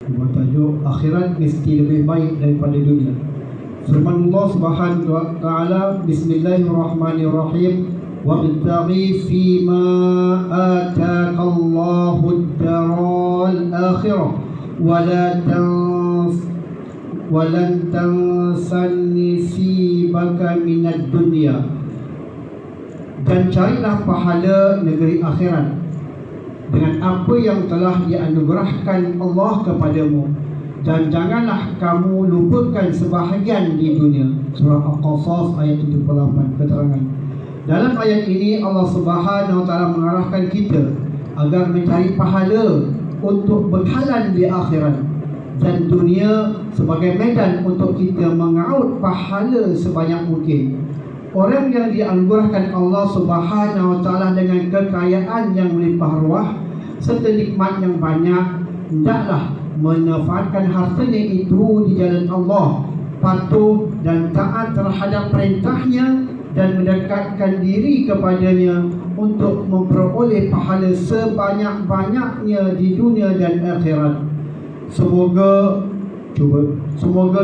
Bertajuk akhirat mesti lebih baik daripada dunia. Firman Allah Subhanahu wa taala, Bismillahirrahmanirrahim, wabtaghi fima ataka Allahu ad-daral akhirah walan tansa nasibaka minad dunya. Dan carilah pahala negeri akhirat dengan apa yang telah dianugerahkan Allah kepadamu, dan janganlah kamu lupakan sebahagian di dunia. Surah Al-Qasas ayat 78. Keterangan dalam ayat ini, Allah Subhanahu wa taala mengarahkan kita agar mencari pahala untuk bekalan di akhirat, dan dunia sebagai medan untuk kita mengaut pahala sebanyak mungkin. Orang yang dianugerahkan Allah Subhanahu wa taala dengan kekayaan yang melimpah ruah serta nikmat yang banyak, hendaklah memanfaatkan hartanya itu di jalan Allah, patuh dan taat terhadap perintahnya, dan mendekatkan diri kepadanya untuk memperoleh pahala sebanyak-banyaknya di dunia dan akhirat. Semoga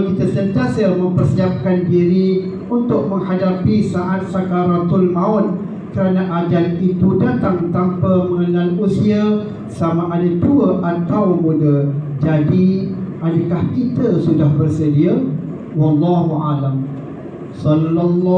kita sentiasa mempersiapkan diri untuk menghadapi saat sakaratul maut, kerana ajal itu datang tanpa mengenal usia, sama ada tua atau muda. Jadi, adakah kita sudah bersedia? Wallahu a'lam. Sallallahu